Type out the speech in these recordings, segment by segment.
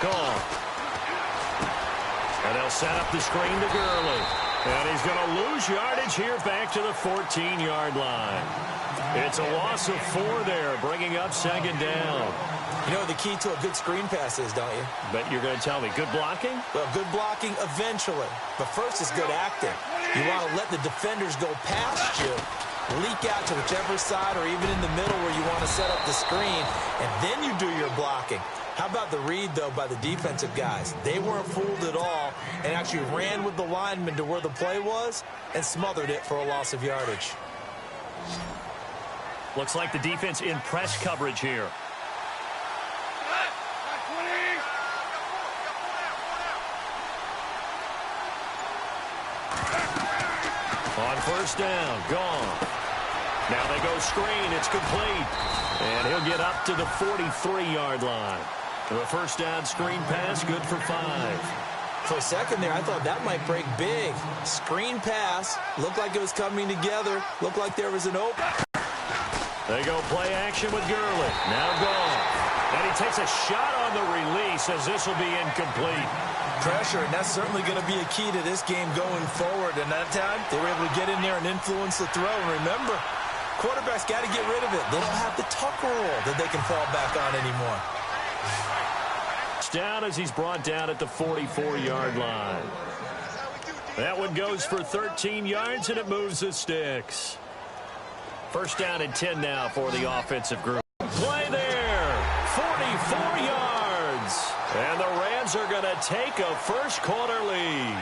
Gone. And they'll set up the screen to Gurley. And he's going to lose yardage here back to the 14-yard line. It's a loss of 4 there, bringing up second down. You know what the key to a good screen pass is, don't you? Bet you're going to tell me. Good blocking? Well, good blocking eventually. But first is good acting. You want to let the defenders go past you, leak out to whichever side or even in the middle where you want to set up the screen, and then you do your blocking. How about the read, though, by the defensive guys? They weren't fooled at all and actually ran with the lineman to where the play was and smothered it for a loss of yardage. Looks like the defense in press coverage here. On first down, gone. Now they go screen. It's complete. And he'll get up to the 43-yard line. The first down screen pass, good for 5. For a second there, I thought that might break big. Screen pass. Looked like it was coming together. Looked like there was an open. They go play action with Gurley. Now gone. And he takes a shot on the release as this will be incomplete. Pressure, and that's certainly going to be a key to this game going forward. And that time, they were able to get in there and influence the throw. And remember, quarterbacks got to get rid of it. They don't have the Tucker rule that they can fall back on anymore. Down as he's brought down at the 44-yard line. That one goes for 13 yards, and it moves the sticks. First down and 10 now for the offensive group. Play there, 44 yards. And the Rams are going to take a first-quarter lead.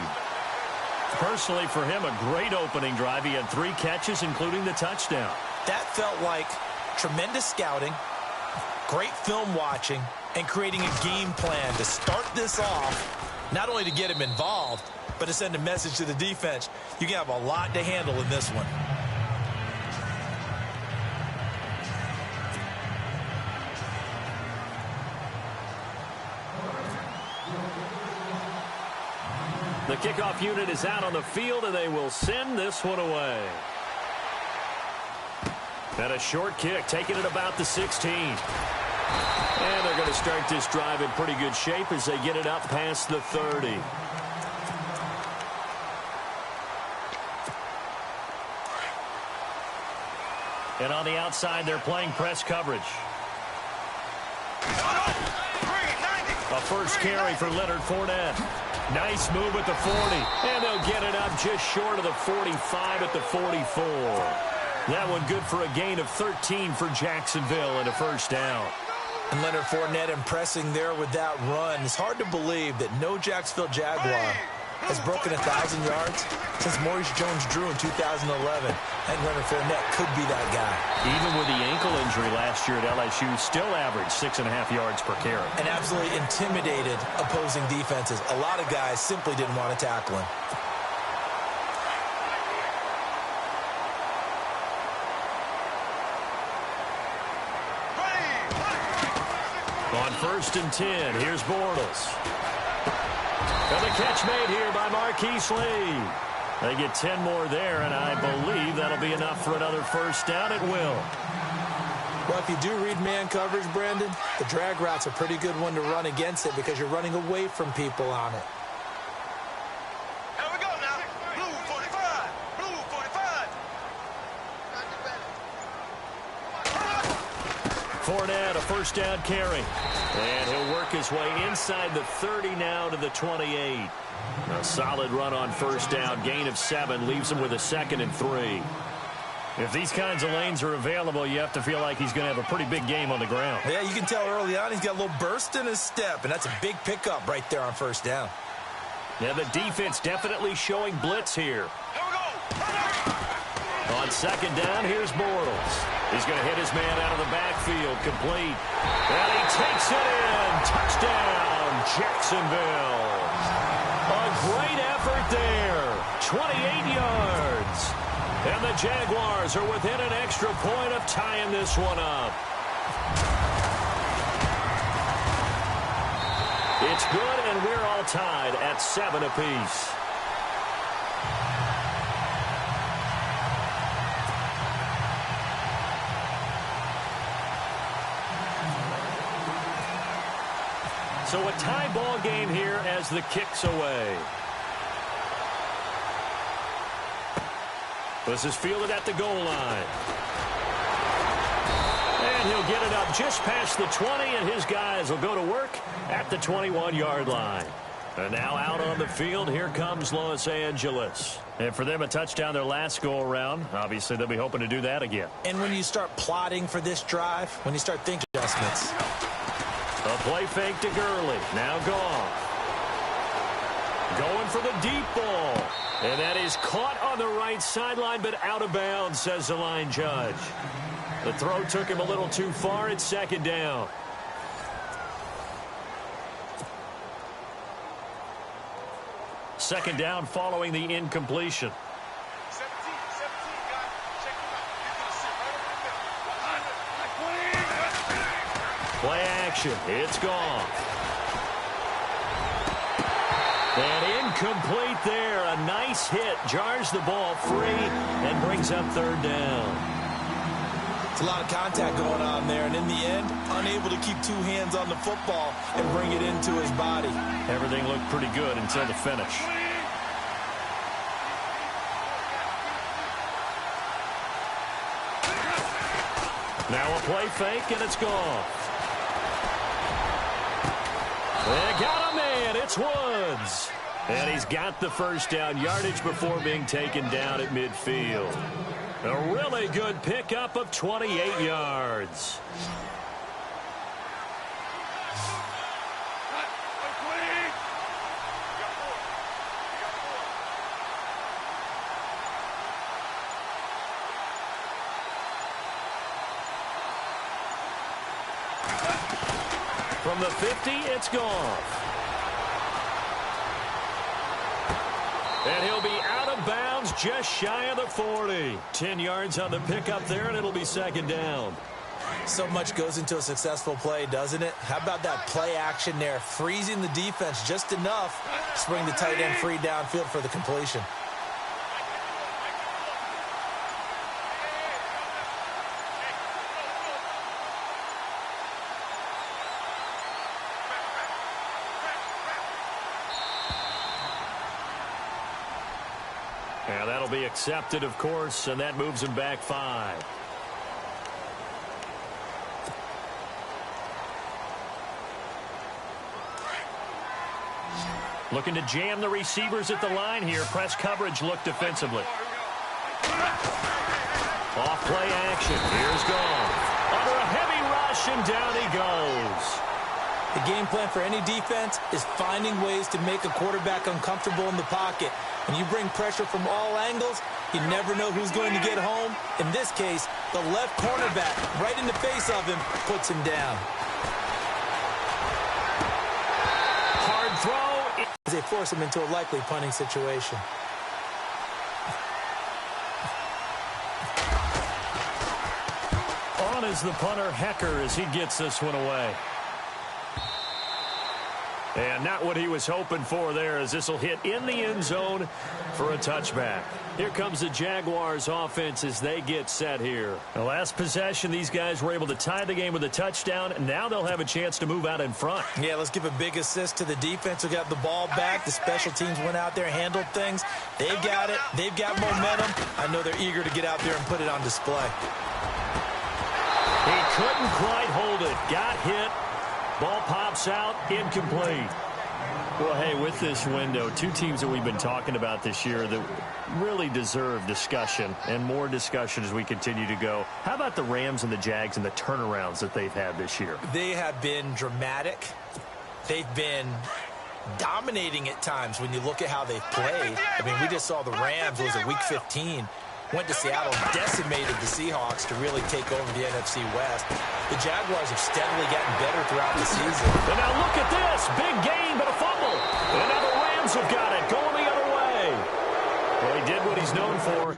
Personally, for him, a great opening drive. He had 3 catches, including the touchdown. That felt like tremendous scouting, great film watching, and creating a game plan to start this off, not only to get him involved, but to send a message to the defense. You can have a lot to handle in this one. The kickoff unit is out on the field, and they will send this one away. And a short kick, taking it about the 16. And they're going to start this drive in pretty good shape as they get it up past the 30. And on the outside, they're playing press coverage. A first carry for Leonard Fournette. Nice move at the 40. And they'll get it up just short of the 45 at the 44. That one good for a gain of 13 for Jacksonville and a first down. And Leonard Fournette impressing there with that run. It's hard to believe that no Jacksonville Jaguar has broken 1,000 yards since Maurice Jones-Drew in 2011. And Leonard Fournette could be that guy. Even with the ankle injury last year at LSU, still averaged 6.5 yards per carry. And absolutely intimidated opposing defenses. A lot of guys simply didn't want to tackle him. On first and 10, here's Bortles. And the catch made here by Marquise Lee. They get 10 more there, and I believe that'll be enough for another first down. It will. Well, if you do read man coverage, Brandon, the drag route's a pretty good one to run against it because you're running away from people on it. Here we go now. Blue 45. Blue 45. Fournette, a first down carry. And he'll work his way inside the 30 now to the 28. A solid run on first down. Gain of 7 leaves him with a 2nd and 3. If these kinds of lanes are available, you have to feel like he's going to have a pretty big game on the ground. Yeah, you can tell early on he's got a little burst in his step, and that's a big pickup right there on first down. Yeah, the defense definitely showing blitz here. On second down, here's Bortles. He's going to hit his man out of the backfield, complete. And he takes it in. Touchdown, Jacksonville. A great effort there. 28 yards. And the Jaguars are within an extra point of tying this one up. It's good, and we're all tied at 7 apiece. So a tie ball game here as the kick's away. This is fielded at the goal line. And he'll get it up just past the 20, and his guys will go to work at the 21-yard line. And now out on the field, here comes Los Angeles. And for them, a touchdown their last go-around. Obviously, they'll be hoping to do that again. And when you start plotting for this drive, when you start thinking adjustments. A play fake to Gurley. Now gone. Going for the deep ball. And that is caught on the right sideline, but out of bounds, says the line judge. The throw took him a little too far. It's second down. Second down following the incompletion. 17, guys. Check him out. He's going to sit right over the middle. Play action. It's gone. And incomplete there. A nice hit. Jars the ball free and brings up third down. It's a lot of contact going on there, and in the end, unable to keep two hands on the football and bring it into his body. Everything looked pretty good until the finish. Now a play fake, and it's gone. They got a man. It's Woods. And he's got the first down yardage before being taken down at midfield. A really good pickup of 28 yards. From the 50, it's gone. And he'll be out of bounds just shy of the 40. 10 yards on the pickup there, and it'll be second down. So much goes into a successful play, doesn't it? How about that play action there, freezing the defense just enough to bring the tight end free downfield for the completion. Yeah, that'll be accepted, of course, and that moves him back 5. Looking to jam the receivers at the line here. Press coverage look defensively. Off play action. Here's gone. Under a heavy rush, and down he goes. The game plan for any defense is finding ways to make a quarterback uncomfortable in the pocket. When you bring pressure from all angles, you never know who's going to get home. In this case, the left cornerback, right in the face of him, puts him down. Hard throw. As they force him into a likely punting situation. On is the punter, Hecker, as he gets this one away. And not what he was hoping for there, as this will hit in the end zone for a touchback. Here comes the Jaguars offense as they get set here. The last possession, these guys were able to tie the game with a touchdown, and now they'll have a chance to move out in front. Yeah, let's give a big assist to the defense who got the ball back. The special teams went out there, handled things. They've got it. They've got momentum. I know they're eager to get out there and put it on display. He couldn't quite hold it. Got hit. Ball pops out, incomplete. Well, hey, with this window, two teams that we've been talking about this year that really deserve discussion and more discussion as we continue to go. How about the Rams and the Jags and the turnarounds that they've had this year? They have been dramatic. They've been dominating at times when you look at how they've played. I mean, we just saw the Rams, was it week 15? Went to Seattle, decimated the Seahawks to really take over the NFC West. The Jaguars have steadily gotten better throughout the season. And now look at this. Big gain, but a fumble. And now the Rams have got it going the other way. Well, he did what he's known for.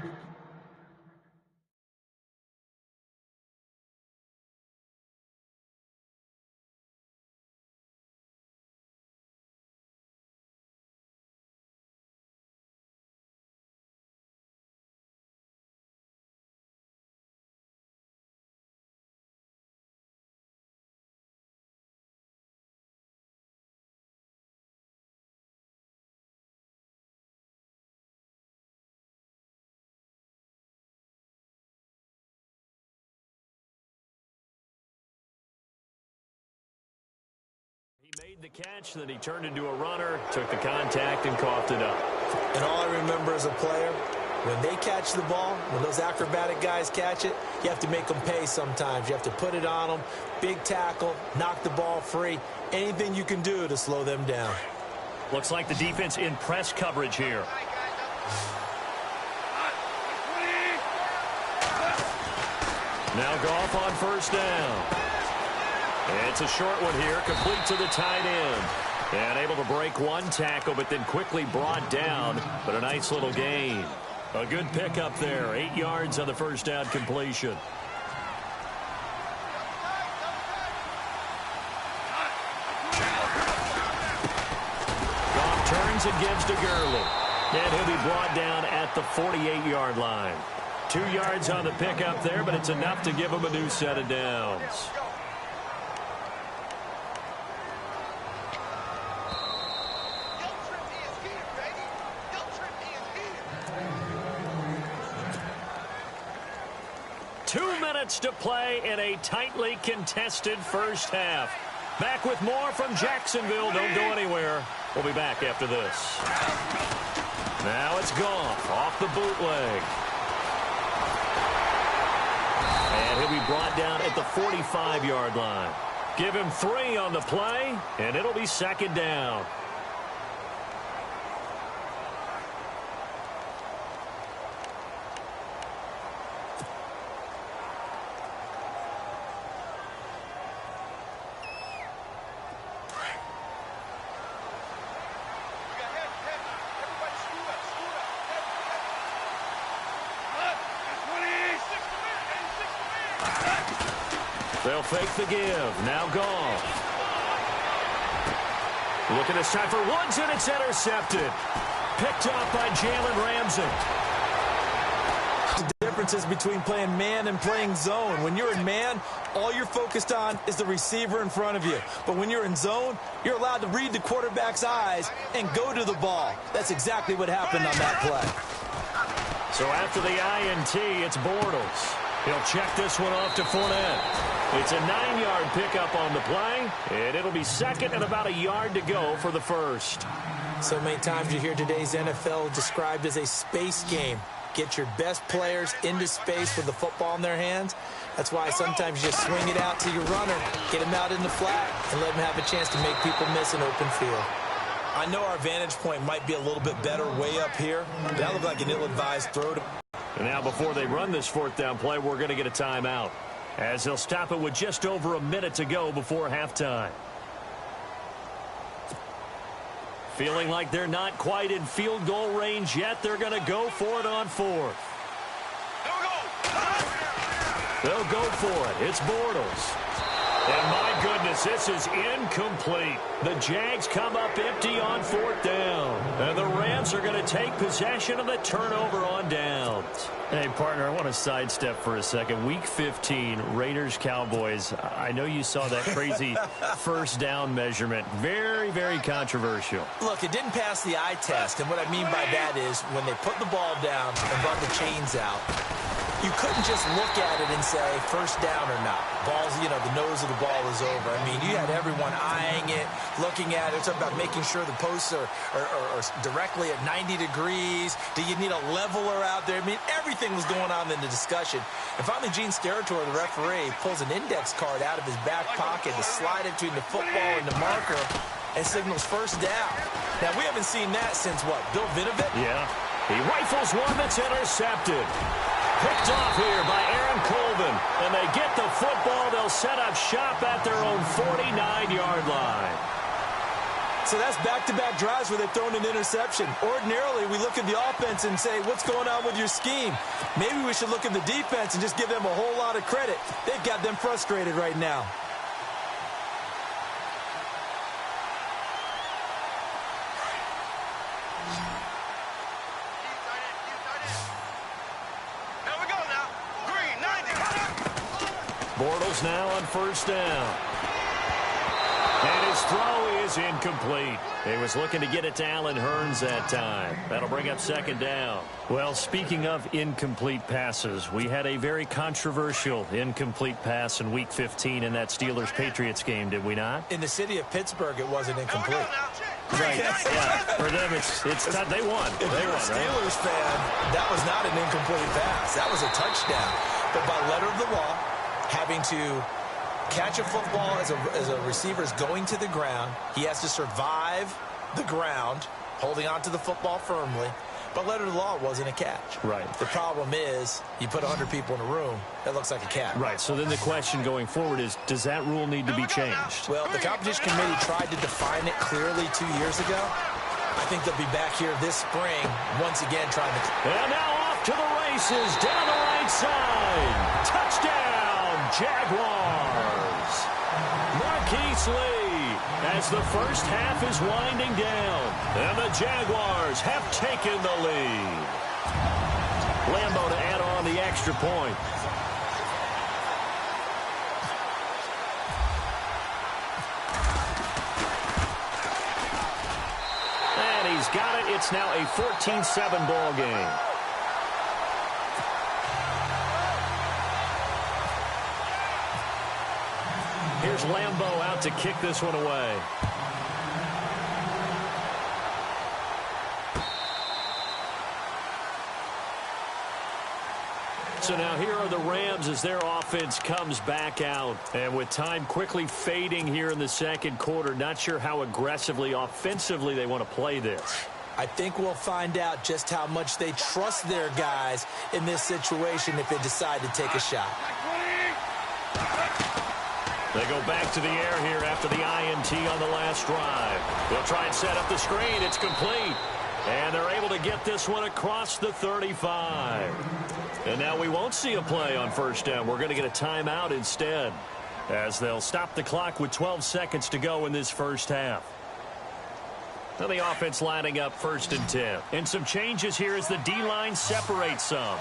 Made the catch, then he turned into a runner, took the contact, and coughed it up. And all I remember as a player, when they catch the ball, when those acrobatic guys catch it, you have to make them pay sometimes. You have to put it on them, big tackle, knock the ball free, anything you can do to slow them down. Looks like the defense in press coverage here. Now Goff on first down. It's a short one here, complete to the tight end. And able to break one tackle, but then quickly brought down. But a nice little gain. A good pickup there. 8 yards on the first down completion. Goff turns and gives to Gurley. And he'll be brought down at the 48-yard line. 2 yards on the pickup there, but it's enough to give him a new set of downs. To play in a tightly contested first half. Back with more from Jacksonville. Don't go anywhere. We'll be back after this. Now it's Goff off the bootleg. And he'll be brought down at the 45-yard line. Give him 3 on the play, and it'll be second down. They'll fake the give. Now Goff. Looking this time for Woods, and it's intercepted. Picked off by Jalen Ramsey. The differences between playing man and playing zone. When you're in man, all you're focused on is the receiver in front of you. But when you're in zone, you're allowed to read the quarterback's eyes and go to the ball. That's exactly what happened on that play. So after the INT, it's Bortles. He'll check this one off to Fournette. It's a 9-yard pickup on the play, and it'll be second and about a yard to go for the first. So many times you hear today's NFL described as a space game. Get your best players into space with the football in their hands. That's why sometimes you just swing it out to your runner, get him out in the flat, and let him have a chance to make people miss an open field. I know our vantage point might be a little bit better way up here, but that looked like an ill-advised throw to... And now before they run this fourth down play, we're going to get a timeout, as they'll stop it with just over a minute to go before halftime. Feeling like they're not quite in field goal range yet, they're going to go for it on fourth. They'll go for it. It's Bortles. And my goodness, this is incomplete. The Jags come up empty on fourth down. And the Rams are going to take possession of the turnover on downs. Hey, partner, I want to sidestep for a second. Week 15, Raiders-Cowboys. I know you saw that crazy first down measurement. Very, very controversial. Look, it didn't pass the eye test. And what I mean by that is when they put the ball down and brought the chains out, you couldn't just look at it and say first down or not. Ball's, you know, the nose of the ball is over. I mean, you had everyone eyeing it, looking at it. It's about making sure the posts are directly at 90 degrees. Do you need a leveler out there? I mean, everything was going on in the discussion. And finally, Gene Steratore, the referee, pulls an index card out of his back pocket to slide it between the football and the marker and signals first down. Now, we haven't seen that since, what, Bill Vinovich? Yeah. He rifles one that's intercepted. Picked off here by Aaron Colvin. And they get the football. They'll set up shop at their own 49-yard line. So that's back-to-back drives where they've thrown an interception. Ordinarily, we look at the offense and say, what's going on with your scheme? Maybe we should look at the defense and just give them a whole lot of credit. They've got them frustrated right now. Bortles now on first down. And his throw is incomplete. He was looking to get it to Allen Hurns that time. That'll bring up second down. Well, speaking of incomplete passes, we had a very controversial incomplete pass in Week 15 in that Steelers-Patriots game, did we not? In the city of Pittsburgh, it wasn't incomplete. Right. Yeah. For them, it's they won. If you're a Steelers fan, that was not an incomplete pass. That was a touchdown. But by letter of the law, having to catch a football as a receiver is going to the ground, he has to survive the ground, holding on to the football firmly. But letter of the law, wasn't a catch. Right. The problem is you put 100 people in a room, that looks like a catch. Right. So then the question going forward is, does that rule need to be changed? Well, the competition committee tried to define it clearly 2 years ago. I think they'll be back here this spring once again trying to... And now off to the races down the right side. Touchdown, Jaguars. Marquise Lee as the first half is winding down. And the Jaguars have taken the lead. Lambeau to add on the extra point. And he's got it. It's now a 14-7 ball game. Here's Lambeau out to kick this one away. So now here are the Rams as their offense comes back out. And with time quickly fading here in the second quarter, not sure how aggressively, offensively they want to play this. I think we'll find out just how much they trust their guys in this situation if they decide to take a shot. They go back to the air here after the INT on the last drive. They'll try and set up the screen. It's complete. And they're able to get this one across the 35. And now we won't see a play on first down. We're going to get a timeout instead, as they'll stop the clock with 12 seconds to go in this first half. Now the offense lining up 1st and 10. And some changes here as the D-line separates some.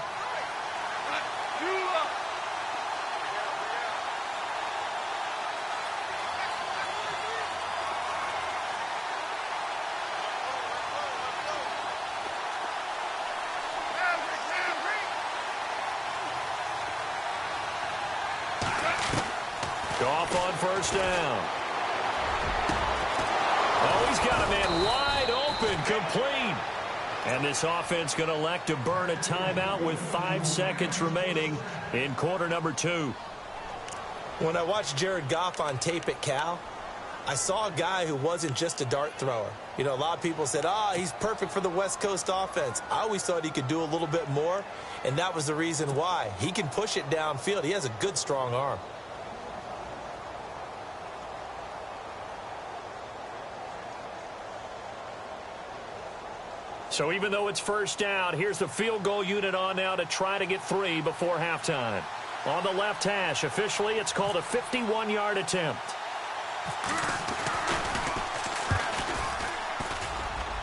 Off on first down. Oh, he's got a man wide open, complete. And this offense going to elect to burn a timeout with 5 seconds remaining in quarter number 2. When I watched Jared Goff on tape at Cal, I saw a guy who wasn't just a dart thrower. You know, a lot of people said, he's perfect for the West Coast offense. I always thought he could do a little bit more, and that was the reason why. He can push it downfield. He has a good, strong arm. So even though it's first down, here's the field goal unit on now to try to get 3 before halftime. On the left hash, officially, it's called a 51-yard attempt.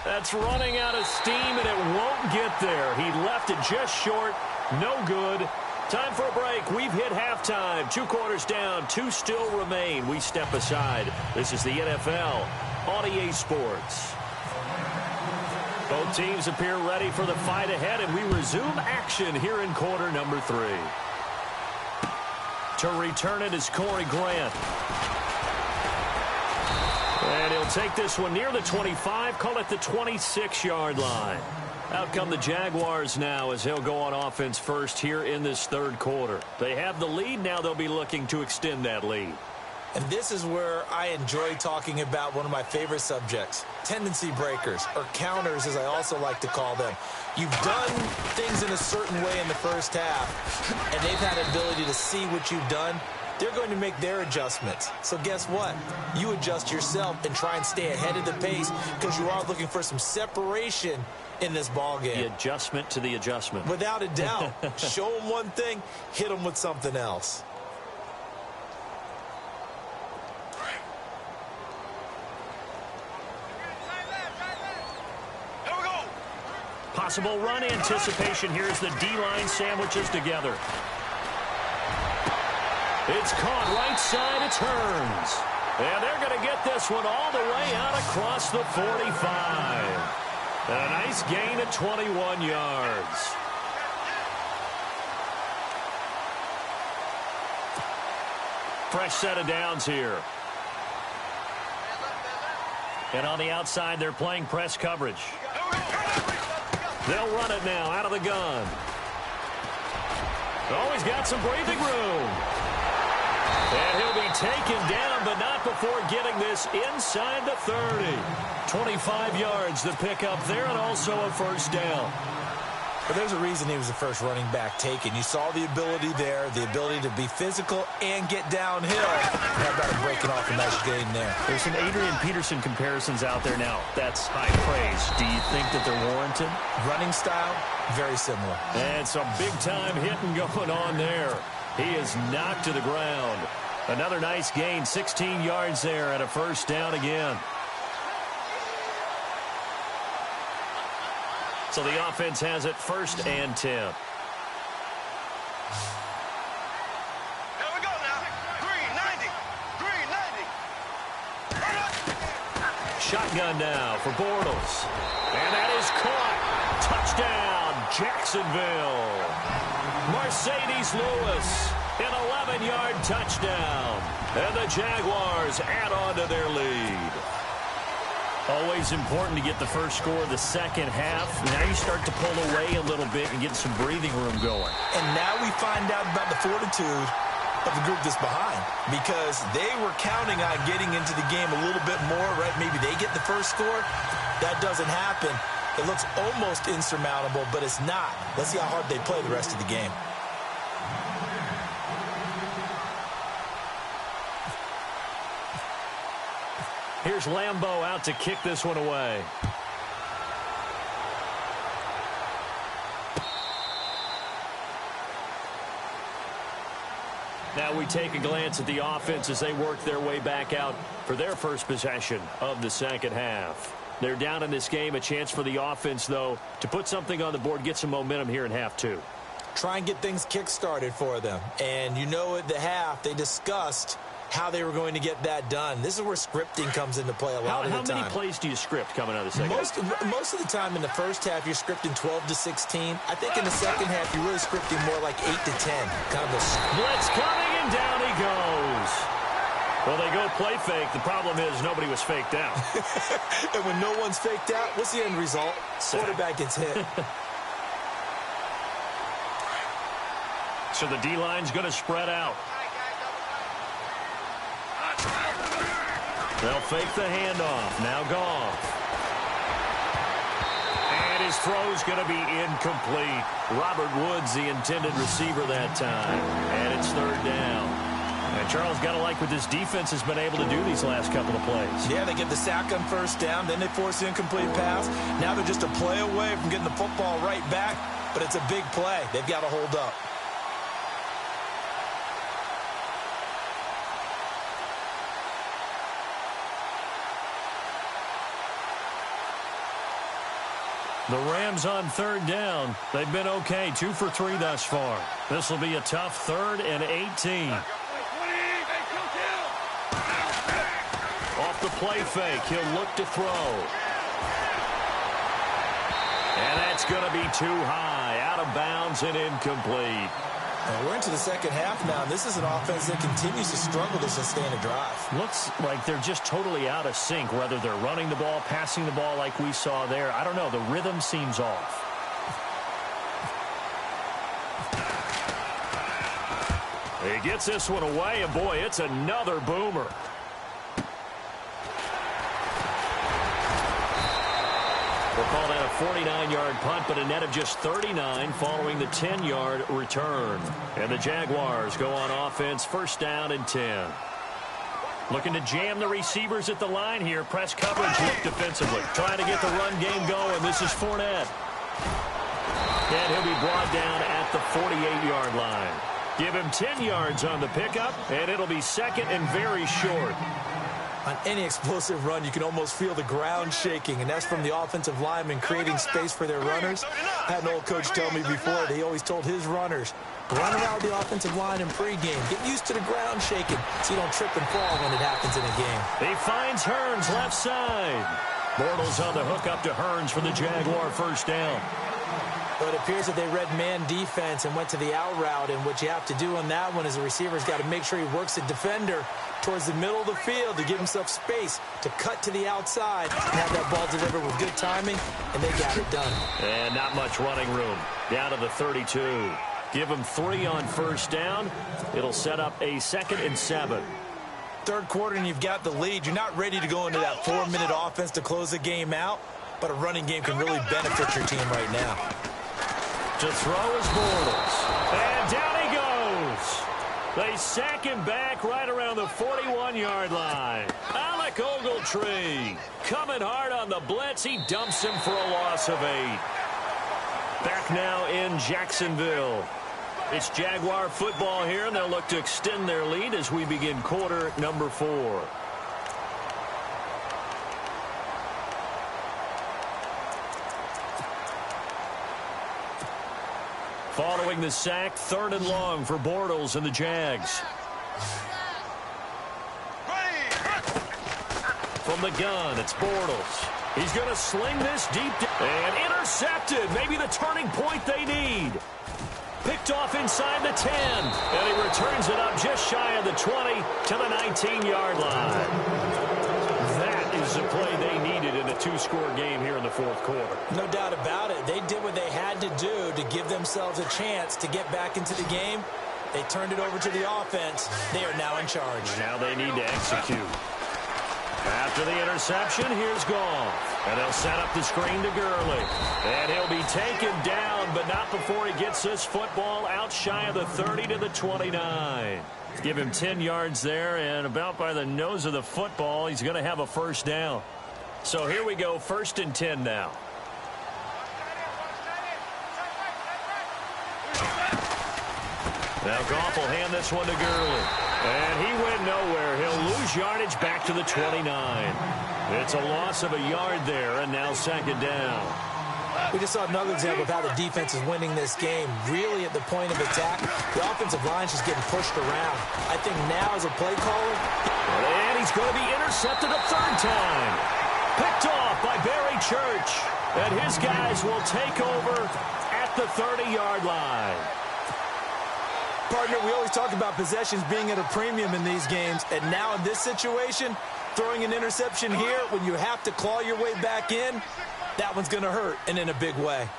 That's running out of steam, and it won't get there. He left it just short. No good. Time for a break. We've hit halftime. 2 quarters down. 2 still remain. We step aside. This is the NFL on EA Sports. Both teams appear ready for the fight ahead, and we resume action here in quarter number 3. To return it is Corey Grant. And he'll take this one near the 25, call it the 26-yard line. Out come the Jaguars now as he'll go on offense first here in this third quarter. They have the lead. Now they'll be looking to extend that lead. And this is where I enjoy talking about one of my favorite subjects, tendency breakers, or counters as I also like to call them. You've done things in a certain way in the first half, and they've had an ability to see what you've done. They're going to make their adjustments. So guess what? You adjust yourself and try and stay ahead of the pace because you are looking for some separation in this ball game. The adjustment to the adjustment. Without a doubt. Show them one thing, hit them with something else. Possible run anticipation. Here's the D-line sandwiches together. It's caught right side. It's Hurns. And they're going to get this one all the way out across the 45. And a nice gain of 21 yards. Fresh set of downs here. And on the outside, they're playing press coverage. They'll run it now out of the gun. Oh, he's got some breathing room. And he'll be taken down, but not before getting this inside the 30. 25 yards the pick up there, and also a first down. But there's a reason he was the first running back taken. You saw the ability there, the ability to be physical and get downhill. How about him breaking off a nice gain there? There's some Adrian Peterson comparisons out there now. That's high praise. Do you think that they're warranted? Running style, very similar. And some big-time hitting going on there. He is knocked to the ground. Another nice gain, 16 yards there, and a first down again. So the offense has it 1st and 10. Here we go now. Green 90. Green 90. Shotgun now for Bortles. And that is caught. Touchdown, Jacksonville. Mercedes Lewis, an 11-yard touchdown. And the Jaguars add on to their lead. Always important to get the first score of the second half. Now you start to pull away a little bit and get some breathing room going. And now we find out about the fortitude of the group that's behind, because they were counting on getting into the game a little bit more, right? Maybe they get the first score. That doesn't happen. It looks almost insurmountable, but it's not. Let's see how hard they play the rest of the game. Here's Lambeau out to kick this one away. Now we take a glance at the offense as they work their way back out for their first possession of the second half. They're down in this game. A chance for the offense, though, to put something on the board, get some momentum here in half two. Try and get things kick-started for them. And you know at the half, they discussed how they were going to get that done. This is where scripting comes into play a lot of the time. How many plays do you script coming out of the second half? Most of the time in the first half, you're scripting 12 to 16. I think in the second half, you're really scripting more like 8 to 10. Kind of a blitz coming, and down he goes. Well, they go play fake. The problem is nobody was faked out. And when no one's faked out, what's the end result? Quarterback gets hit. So the D-line's going to spread out. They'll fake the handoff. Now Goff. And his throw's going to be incomplete. Robert Woods, the intended receiver that time. And it's 3rd down. And Charles, got to like what this defense has been able to do these last couple of plays. Yeah, they get the sack on 1st down. Then they force the incomplete pass. Now they're just a play away from getting the football right back. But it's a big play. They've got to hold up. The Rams on 3rd down. They've been okay, 2 for 3 thus far. This will be a tough 3rd and 18. Off the play fake, he'll look to throw. And that's going to be too high, out of bounds and incomplete. And we're into the second half now. This is an offense that continues to struggle to sustain a drive. Looks like they're just totally out of sync, whether they're running the ball, passing the ball like we saw there. I don't know. The rhythm seems off. He gets this one away, and boy, it's another boomer. We'll call that a 49-yard punt, but a net of just 39 following the 10-yard return. And the Jaguars go on offense, 1st down and 10. Looking to jam the receivers at the line here. Press coverage look defensively. Trying to get the run game going. This is Fournette. And he'll be brought down at the 48-yard line. Give him 10 yards on the pickup, and it'll be 2nd and very short. On any explosive run, you can almost feel the ground shaking, and that's from the offensive linemen creating space for their runners. I had an old coach tell me before that he always told his runners, Run around the offensive line in pregame. Get used to the ground shaking so you don't trip and fall when it happens in a game. He finds Hearns left side. Bortles on the hook up to Hearns for the Jaguar first down. But it appears that they read man defense and went to the out route, and what you have to do on that one is the receiver's got to make sure he works the defender towards the middle of the field to give himself space to cut to the outside and have that ball delivered with good timing, and they got it done. And not much running room. Down to the 32. Give him 3 on first down. It'll set up a 2nd and 7. Third quarter and you've got the lead. You're not ready to go into that 4-minute offense to close the game out, but a running game can really benefit your team right now. To throw is Bortles. And down he goes. They sack him back right around the 41-yard line. Alec Ogletree coming hard on the blitz. He dumps him for a loss of 8. Back now in Jacksonville. It's Jaguar football here, and they'll look to extend their lead as we begin quarter number 4. Following the sack, 3rd and long for Bortles and the Jags. From the gun, it's Bortles. He's going to sling this deep and intercepted. Maybe the turning point they need. Picked off inside the 10. And he returns it up just shy of the 20 to the 19-yard line. That is the play they needed in a 2-score game here in the 4th quarter. No doubt about it. They did what they had to do to give themselves a chance to get back into the game. They turned it over to the offense. They are now in charge. Now they need to execute. After the interception, here's Goff. And they'll set up the screen to Gurley. And he'll be taken down, but not before he gets this football out shy of the 30 to the 29. Give him 10 yards there, and about by the nose of the football, he's going to have a first down. So here we go, 1st and 10 now. Now Goff will hand this one to Gurley. And he went nowhere. He'll lose yardage back to the 29. It's a loss of a yard there, and now 2nd down. We just saw another example of how the defense is winning this game. Really at the point of attack, the offensive line's just getting pushed around. I think now as a play caller. And he's going to be intercepted a 3rd time. Picked off by Barry Church. And his guys will take over at the 30-yard line. Partner, we always talk about possessions being at a premium in these games, and now in this situation, throwing an interception here when you have to claw your way back in, that one's going to hurt, and in a big way.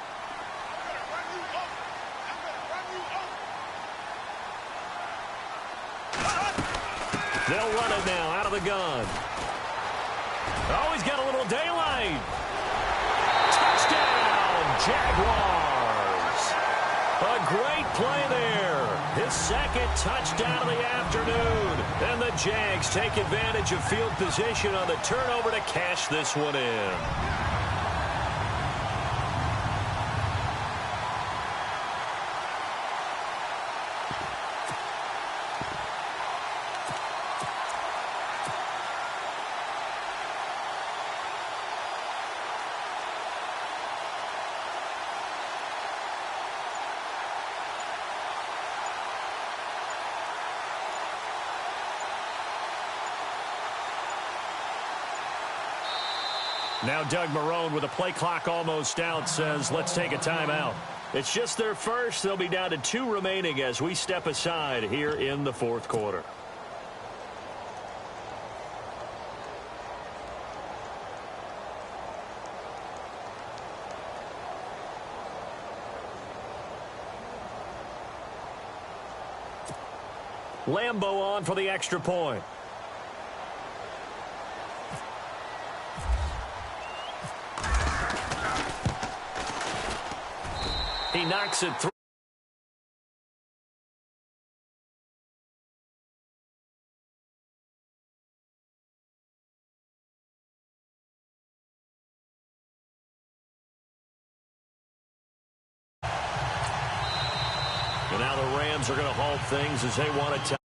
They'll run it now out of the gun. Oh, he's got a little daylight. Touchdown, Jaguars. A great play there. His 2nd touchdown of the afternoon. And the Jags take advantage of field position on the turnover to cash this one in. Now Doug Marrone, with a play clock almost out, says, let's take a timeout. It's just their first. They'll be down to 2 remaining as we step aside here in the 4th quarter. Lambo on for the extra point. He knocks it through. And now the Rams are going to halt things as they want to